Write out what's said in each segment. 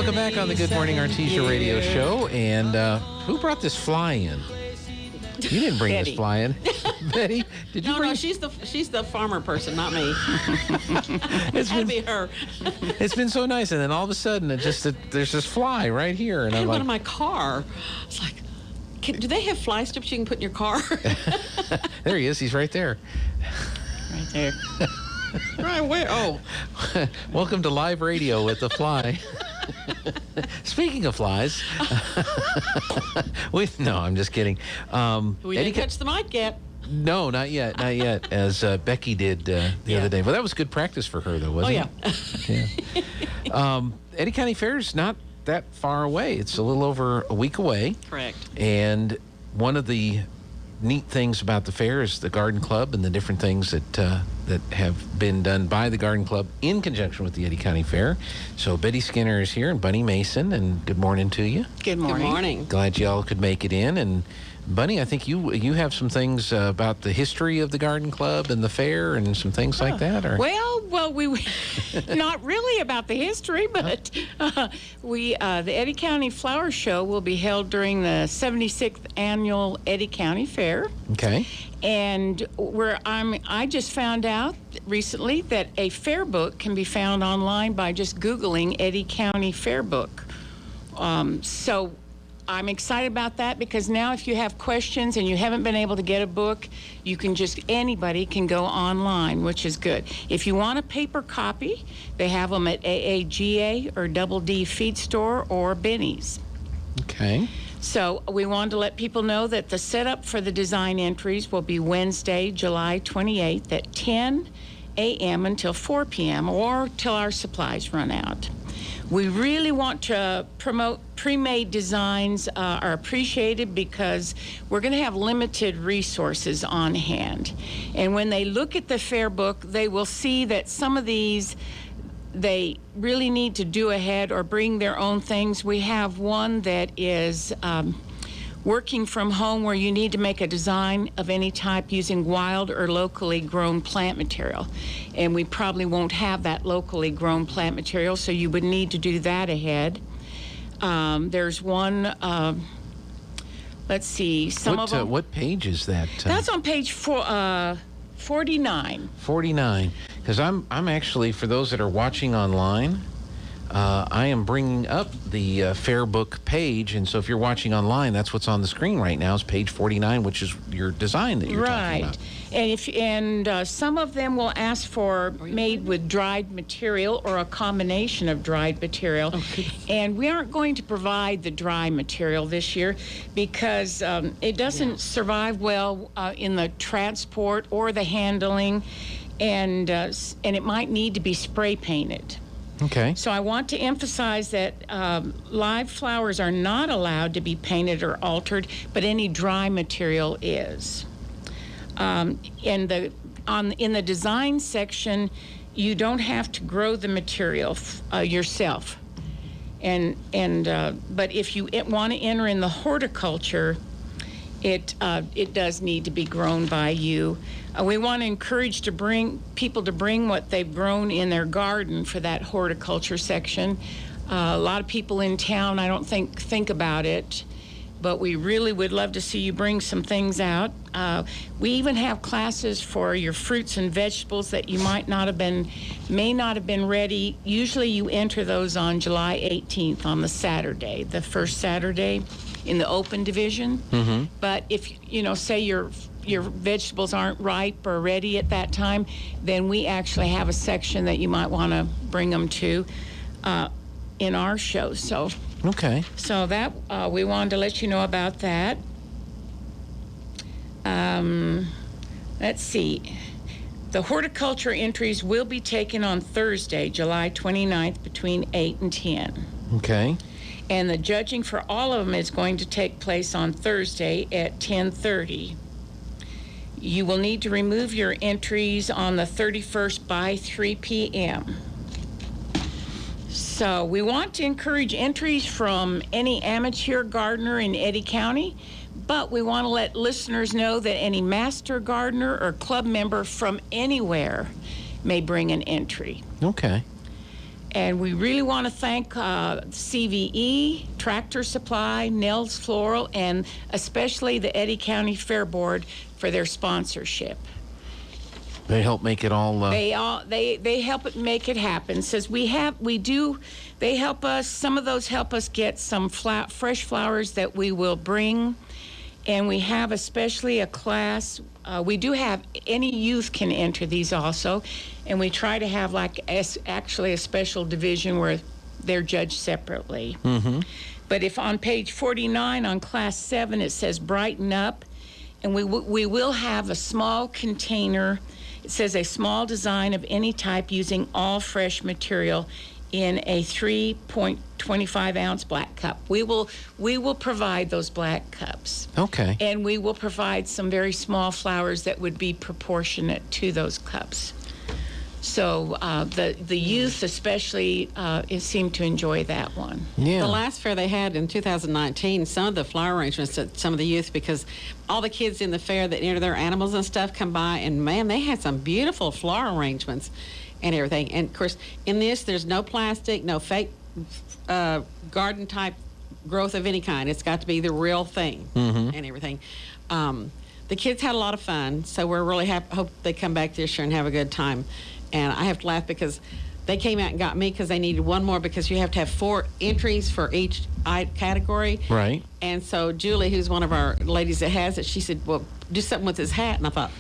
Welcome back on the Good Morning Artesia radio show. And who brought this fly in? You didn't bring this fly in. Betty, did you bring... No, she's the farmer person, not me. It's had to be her. It's been so nice, and then all of a sudden, there's this fly right here. And I had I'm one like... in my car. It's like, do they have fly strips you can put in your car? There he is. He's right there. Right there. Right where? Oh. Welcome to live radio with the fly. Speaking of flies, no, I'm just kidding. We didn't catch the mic yet. No, not yet, as Becky did the other day. Well, that was good practice for her, though, wasn't it? Yeah. Eddy County Fair is not that far away. It's a little over a week away. Correct. And one of the neat things about the fair is the Garden Club and the different things that have been done by the Garden Club in conjunction with the Eddy County Fair. So Betty Skinner is here and Bunny Mason, and good morning to you. Good morning. Good morning. Glad y'all could make it in. And Bunny, I think you have some things about the history of the Garden Club and the fair and some things like that. Or? Well, we not really about the history, but the Eddy County Flower Show will be held during the 76th annual Eddy County Fair. Okay. And I just found out recently that a fair book can be found online by just Googling Eddy County Fair Book. So I'm excited about that because now if you have questions and you haven't been able to get a book, anybody can go online, which is good. If you want a paper copy, they have them at AAGA or Double D Feed Store or Benny's. Okay. So we wanted to let people know that the setup for the design entries will be Wednesday, July 28th at 10 a.m. until 4 p.m. or till our supplies run out. We really want to promote pre-made designs are appreciated because we're going to have limited resources on hand. And when they look at the fair book, they will see that some of these they really need to do ahead or bring their own things. We have one that is working from home where you need to make a design of any type using wild or locally grown plant material. And we probably won't have that locally grown plant material, so you would need to do that ahead. There's one, let's see, what page is that? That's on page 49. 49. Because I'm actually, for those that are watching online, I am bringing up the fair book page, and so if you're watching online, that's what's on the screen right now is page 49, which is your design that you're talking about. And some of them will ask for made with dried material or a combination of dried material. Okay. And we aren't going to provide the dry material this year because it doesn't survive well in the transport or the handling, and it might need to be spray painted. Okay. So I want to emphasize that live flowers are not allowed to be painted or altered, but any dry material is. In the design section, you don't have to grow the material yourself. But if you want to enter in the horticulture, it does need to be grown by you. We want to encourage people to bring what they've grown in their garden for that horticulture section. A lot of people in town, I don't think about it, but we really would love to see you bring some things out. We even have classes for your fruits and vegetables that you may not have been ready. Usually you enter those on July 18th on the Saturday, the first Saturday in the open division. Mm-hmm. But if, say your vegetables aren't ripe or ready at that time, then we actually have a section that you might want to bring them to in our show. So okay. So that we wanted to let you know about that. Let's see. The horticulture entries will be taken on Thursday, July 29th, between 8 and 10. Okay. And the judging for all of them is going to take place on Thursday at 10:30. You will need to remove your entries on the 31st by 3 p.m. So we want to encourage entries from any amateur gardener in Eddy County, but we want to let listeners know that any master gardener or club member from anywhere may bring an entry. Okay. And we really want to thank CVE, Tractor Supply, Nels Floral, and especially the Eddy County Fair Board for their sponsorship. They help make it all. They help it make it happen. Says they help us. Some of those help us get some fresh flowers that we will bring, and we have especially a class. We do have any youth can enter these also, and we try to have actually a special division where they're judged separately. Mm-hmm. But if on page 49 on class 7 it says brighten up, and we will have a small container. It says a small design of any type using all fresh material in a 3.25 ounce black cup. We will provide those black cups. Okay. And we will provide some very small flowers that would be proportionate to those cups. So the youth especially seem to enjoy that one. Yeah. The last fair they had in 2019, some of the flower arrangements that some of the youth, because all the kids in the fair that enter their animals and stuff come by, and man, they had some beautiful flower arrangements and everything. And of course, in this, there's no plastic, no fake garden type growth of any kind. It's got to be the real thing and everything. The kids had a lot of fun, so we're really happy. Hope they come back this year and have a good time. And I have to laugh because they came out and got me because they needed one more, because you have to have 4 entries for each category. Right. And so Julie, who's one of our ladies that has it, she said, well, do something with his hat. And I thought,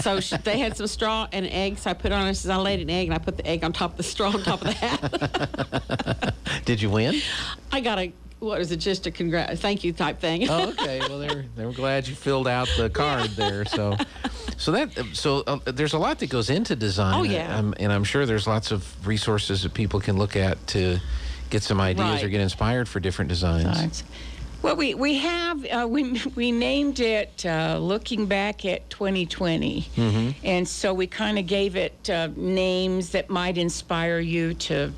so they had some straw and an egg, so I put it on, and she says, I laid an egg, and I put the egg on top of the straw on top of the hat. Did you win? I got just a thank you type thing. Oh, okay. Well, they were glad you filled out the card there. So there's a lot that goes into design. Oh, yeah. And I'm sure there's lots of resources that people can look at to get some ideas or get inspired for different designs. Well, we have we named it looking back at 2020, and so we kind of gave it names that might inspire you to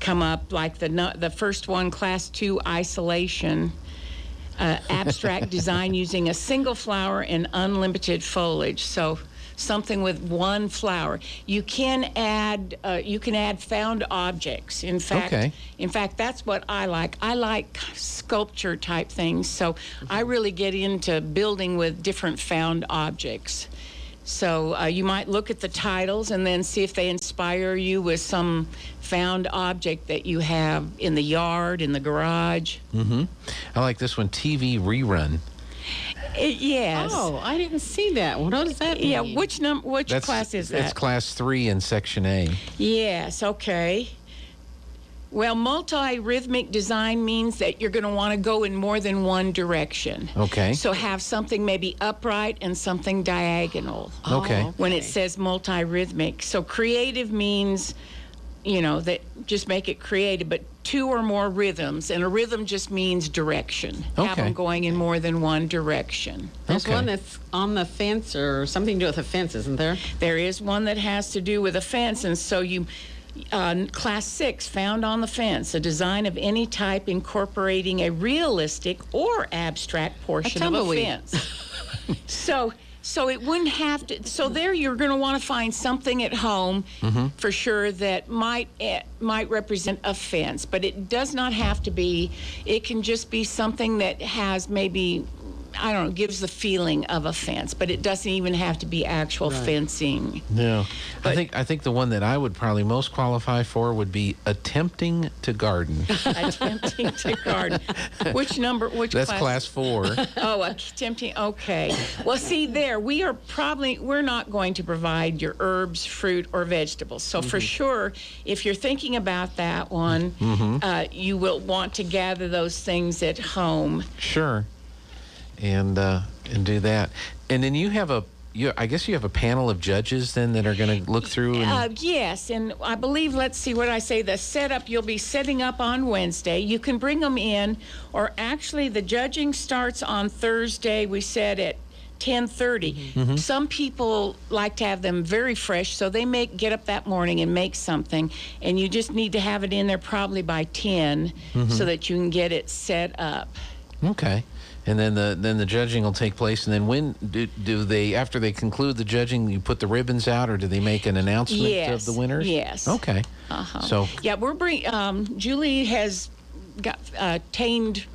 come up, like the first one, class 2, isolation, abstract design using a single flower and unlimited foliage. So something with one flower. You can add found objects. In fact, that's what I like. I like sculpture type things. So I really get into building with different found objects. So you might look at the titles and then see if they inspire you with some found object that you have in the yard, in the garage. I like this one, TV rerun. Yes. Oh, I didn't see that one. What does that mean? Yeah, which class is that? It's class 3 in section A. Yes, okay. Well, multi-rhythmic design means that you're going to want to go in more than one direction. Okay. So have something maybe upright and something diagonal. Okay. When it says multi-rhythmic. So creative means, that just make it creative, but 2 or more rhythms. And a rhythm just means direction. Okay. Have them going in more than one direction. There's one that's on the fence or something to do with a fence, isn't there? There is one that has to do with a fence, and so class 6, found on the fence, a design of any type incorporating a realistic or abstract portion of a fence. So it wouldn't have to. So there, you're going to want to find something at home for sure that might represent a fence, but it does not have to be. It can just be something that has maybe, I don't know, gives the feeling of a fence, but it doesn't even have to be actual fencing. No. I think the one that I would probably most qualify for would be attempting to garden. Attempting to garden. Which That's class 4. Oh, attempting. Okay. Well, see there, we're not going to provide your herbs, fruit, or vegetables. So for sure, if you're thinking about that one, you will want to gather those things at home. Sure. And do that. And then I guess you have a panel of judges then that are going to look through. Yes, and I believe, let's see what I say, the setup, you'll be setting up on Wednesday. You can bring them in, or actually the judging starts on Thursday, we said at 10:30. Some people like to have them very fresh, so they get up that morning and make something, and you just need to have it in there probably by 10 so that you can get it set up. Okay. And then the judging will take place. And then when do they, after they conclude the judging, you put the ribbons out, or do they make an announcement of the winners? Yes. Okay. So Yeah, Julie has got tamed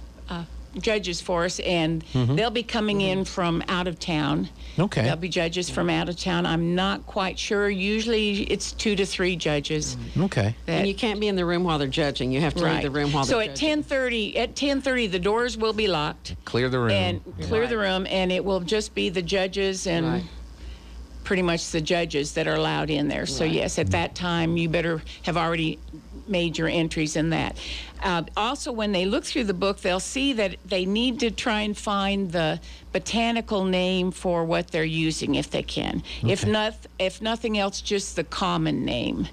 judges for us, and they'll be coming in from out of town. Okay. There'll be judges from out of town. I'm not quite sure. Usually it's 2 to 3 judges. okay. And you can't be in the room while they're judging. You have to leave the room while they're judging. So at 10:30, the doors will be locked. Clear the room. And clear the room, and it will just be the judges and pretty much the judges that are allowed in there. So yes, at that time, you better have already made your entries in that. Also, when they look through the book, they'll see that they need to try and find the botanical name for what they're using if they can. Okay. If nothing else, just the common name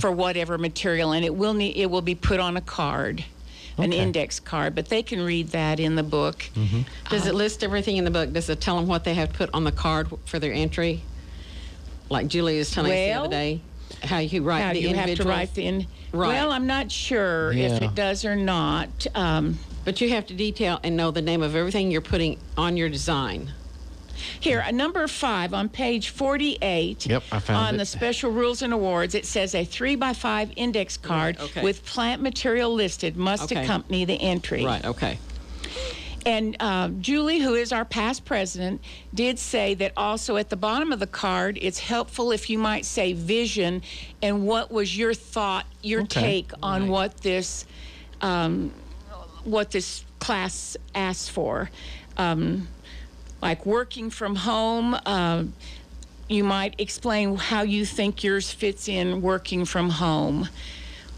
for whatever material, and it will be put on a card. An index card, but they can read that in the book. Does it list everything in the book? Does it tell them what they have to put on the card for their entry? Like Julie was telling us the other day, how you write the individual. Have to write the Well, I'm not sure if it does or not. But you have to detail and know the name of everything you're putting on your design. Here, number 5 on page 48. Yep, I found on it. the special rules and awards, it says a 3x5 index card with plant material listed must accompany the entry. Right, okay. And Julie, who is our past president, did say that also at the bottom of the card, it's helpful if you might say vision and what was your thought, your take on what this class asked for. Like working from home, you might explain how you think yours fits in working from home.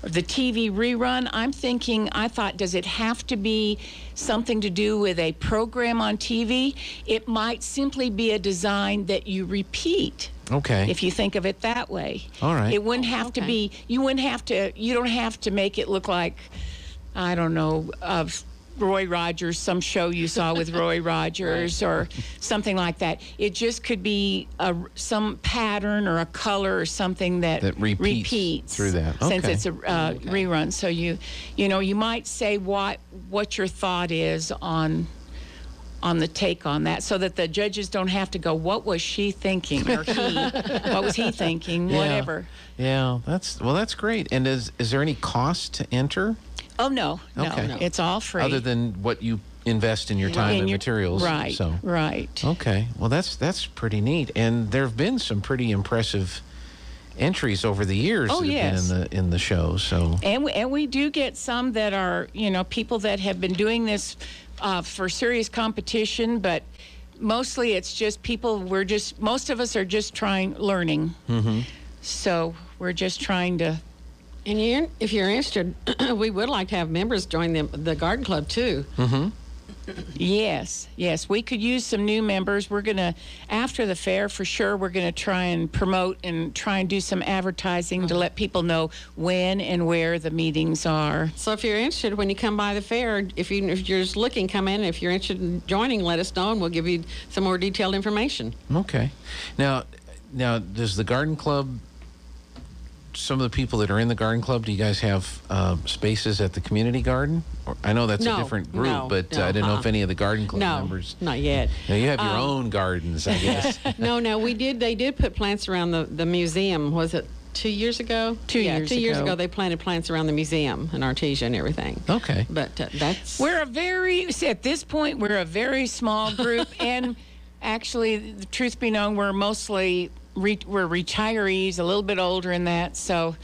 The TV rerun, I thought, does it have to be something to do with a program on TV? It might simply be a design that you repeat. Okay. If you think of it that way. All right. It wouldn't have to be, you don't have to make it look like, I don't know, Roy Rogers, some show you saw with Roy Rogers or something like that. It just could be some pattern or a color or something that repeats through that. Since it's a rerun. So you might say what your thought is on the take on that, so that the judges don't have to go, what was she thinking, or he, what was he thinking, whatever. Yeah, that's great. And is there any cost to enter? Oh, no, it's all free. Other than what you invest in your time and materials. Right, so. right. Okay, well, that's pretty neat. And there have been some pretty impressive entries over the years that have been in the show. So. And we do get some that are, people that have been doing this for serious competition, but mostly it's just people, most of us are just learning. So we're just trying to. And if you're interested, we would like to have members join the garden club too. Yes, we could use some new members. We're going to, after the fair for sure, we're going to try and promote and try and do some advertising to let people know when and where the meetings are. So if you're interested, when you come by the fair, if you're just looking, come in. If you're interested in joining, let us know and we'll give you some more detailed information. Okay. Now does the garden club, some of the people that are in the garden club, do you guys have spaces at the community garden? I know that's a different group, but I didn't know if any of the garden club members. Not yet. Now you have your own gardens, I guess. No, we did. They did put plants around the museum. Was it 2 years ago? 2 years ago. 2 years ago, they planted plants around the museum and Artesia and everything. Okay. But that's. At this point, we're a very small group. And actually, the truth be known, we're mostly. We're retirees, a little bit older than that, so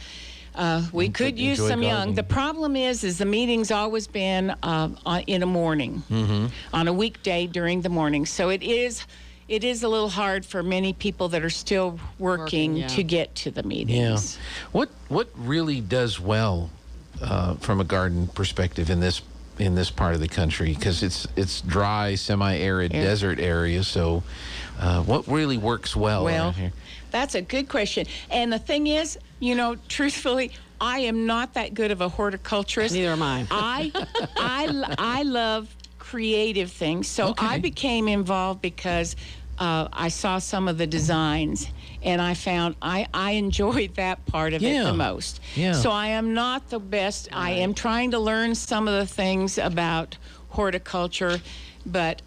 we could use some young. The problem is the meeting's always been in the morning, on a weekday during the morning. So it is a little hard for many people that are still working to get to the meetings. Yeah. What really does well from a garden perspective in this part of the country, because it's dry, semi-arid desert area, so what really works well around here? That's a good question. And the thing is, truthfully, I am not that good of a horticulturist. Neither am I. I love creative things, so I became involved because I saw some of the designs, and I found I enjoyed that part of it the most. Yeah. So I am not the best. I am trying to learn some of the things about horticulture, but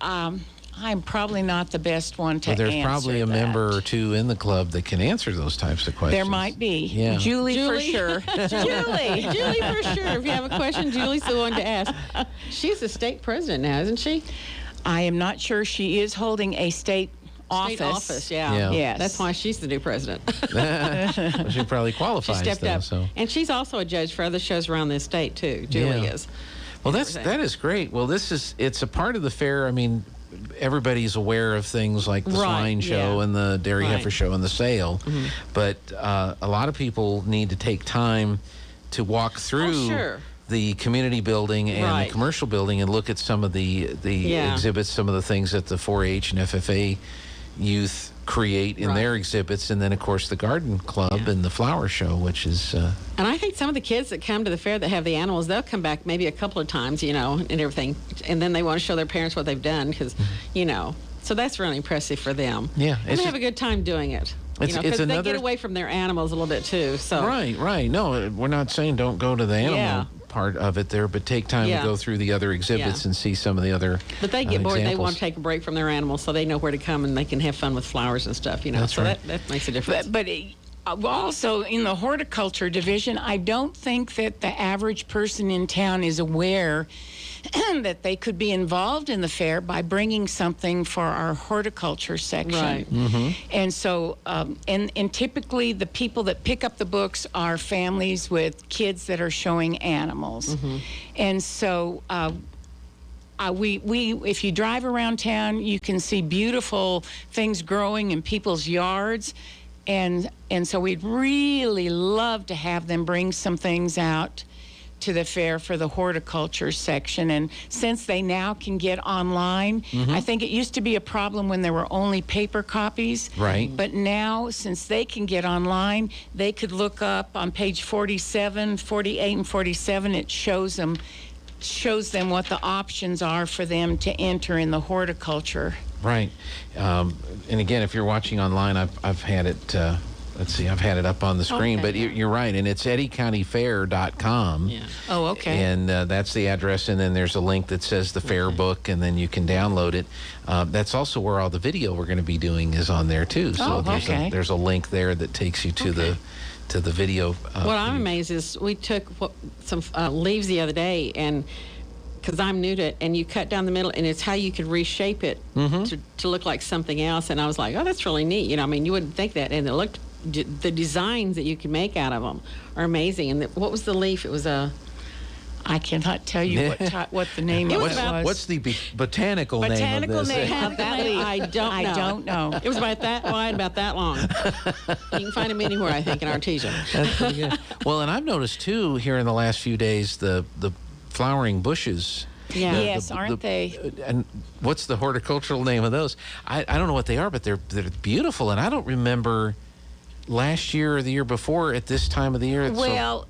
I'm probably not the best one to answer. Well, there's probably a that. member or two in the club that can answer those types of questions. There might be. Yeah. Julie for Julie? sure. Julie. Julie, for sure. If you have a question, Julie's the one to ask. She's the state president now, isn't she? I am not sure. She is holding a state office. State office, yeah. Yeah. Yes. That's why she's the new president. Well, she probably She qualifies, stepped though. up. So. And she's also a judge for other shows around the state, too. Julie Yeah. is. Well, that is great. Well, it's a part of the fair. I mean, everybody's aware of things like the Right, swine show yeah. and the dairy Right. heifer show and the sale, but a lot of people need to take time to walk through sure. the community building and Right. the commercial building and look at some of the Yeah. exhibits, some of the things that the 4-H and FFA youth create in Right. their exhibits, and then of course the garden club Yeah. and the flower show, which is And I think some of the kids that come to the fair that have the animals, they'll come back maybe a couple of times, and everything. And then they want to show their parents what they've done because, so that's really impressive for them. Yeah, And it's they just- have a good time doing it. It's Because they another- get away from their animals a little bit too. So right. No, we're not saying don't go to the animal Yeah. part of it there, but take time Yeah. to go through the other exhibits Yeah. and see some of the other But they get bored. They examples. want to take a break from their animals, so they know where to come and they can have fun with flowers and stuff. That's so right. that makes a difference. But also in the horticulture division, I don't think that the average person in town is aware that they could be involved in the fair by bringing something for our horticulture section. Right. Mm-hmm. And so, and typically the people that pick up the books are families with kids that are showing animals. Mm-hmm. And so, we if you drive around town, you can see beautiful things growing in people's yards. And so we'd really love to have them bring some things out to the fair for the horticulture section. And since they now can get online, I think it used to be a problem when there were only paper copies. Right. But now, since they can get online, they could look up on page 47, 48, and 47. It shows them what the options are for them to enter in the horticulture. Right. And again, if you're watching online, I've had it. Let's see, I've had it up on the screen, Okay, but yeah. you're right, and it's eddycountyfair.com. Yeah. Oh, okay. And that's the address, and then there's a link that says the fair book, and then you can download it. That's also where all the video we're going to be doing is on there too. So Oh, okay. there's a link there that takes you to the video. What I'm amazed is we took some leaves the other day, and because I'm new to it, and you cut down the middle, and it's how you could reshape it to look like something else. And I was like, oh, that's really neat. You wouldn't think that. And the designs that you can make out of them are amazing. And what was the leaf? It was a... I cannot tell you what the name of it was. What's the botanical name of Botanical this? name of that leaf? I don't know. It was about that wide, about that long. You can find them anywhere, I think, in Artesia. That's pretty good. Well, and I've noticed too here in the last few days the flowering bushes. Yeah. Yes, aren't they? And what's the horticultural name of those? I don't know what they are, but they're beautiful. And I don't remember last year or the year before at this time of the year. Well,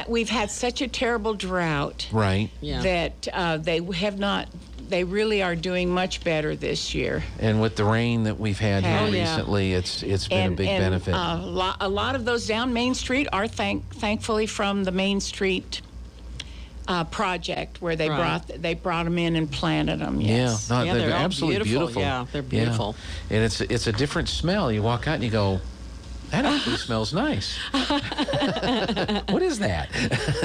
we've had such a terrible drought Right. Yeah. that they really are doing much better this year. And with the rain that we've had here Oh, yeah. recently, it's been a big benefit. A lot of those down Main Street are thankfully from the Main Street project where they Right. brought them in and planted them. Yes. Yeah, no, Yeah, they're they're all absolutely beautiful. Yeah, they're beautiful. And it's a different smell. You walk out and you go, that actually smells nice. What is that?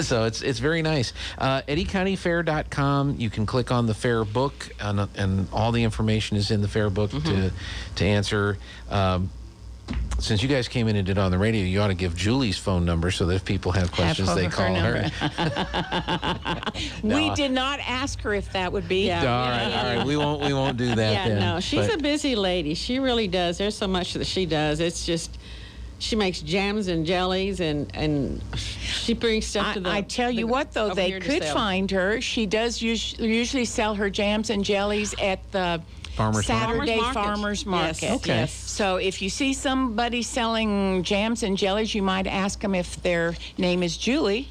So it's very nice. eddycountyfair.com. You can click on the fair book, and all the information is in the fair book to answer. Since you guys came in and did it on the radio, you ought to give Julie's phone number so that if people have questions, they call her. We did not ask her if that would be. Yeah. All right. We won't do that. Yeah, then. no, she's But- a busy lady. She really does. There's so much that she does. It's just, she makes jams and jellies, and she brings stuff to the... I tell you what, though, over they here to could sell. find her. She does usually sell her jams and jellies at the Farmers market. Saturday Farmers market. farmers market. Yes, Okay. yes. So if you see somebody selling jams and jellies, you might ask them if their name is Julie,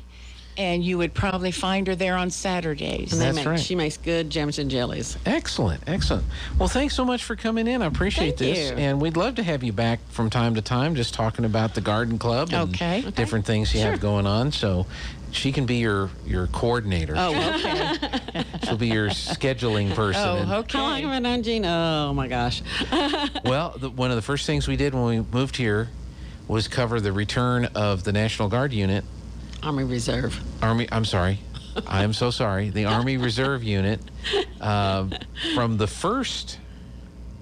And you would probably find her there on Saturdays. And That's right. she makes good jams and jellies. Excellent, excellent. Well, thanks so much for coming in. I appreciate Thank this. you. And we'd love to have you back from time to time, just talking about the garden club and Okay. different things you have going on. So she can be your coordinator. Oh, okay. She'll be your scheduling person. And- Oh, okay. How long have I known Gene? Oh, my gosh. Well, one of the first things we did when we moved here was cover the return of the National Guard unit. Army Reserve. I'm sorry. I am so sorry. The Army Reserve Unit from the first,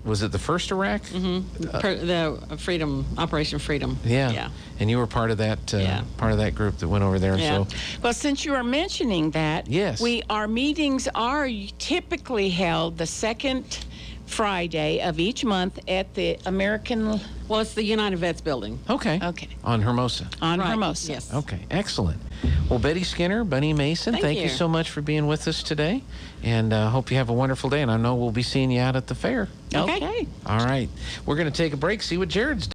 was it the first Iraq? The Operation Freedom. Yeah. Yeah. And you were part of that group that went over there. Yeah. So Well, since you are mentioning that, Yes. our meetings are typically held the second Friday of each month at the American Well, it's the United Vets building. okay. Okay. On Hermosa. on Right, Hermosa. Yes. Okay. Excellent. Well, Betty Skinner, Bunny Mason, Thank thank you you. so much for being with us today. And hope you have a wonderful day. And I know we'll be seeing you out at the fair. Okay. All right. We're going to take a break, see what Jared's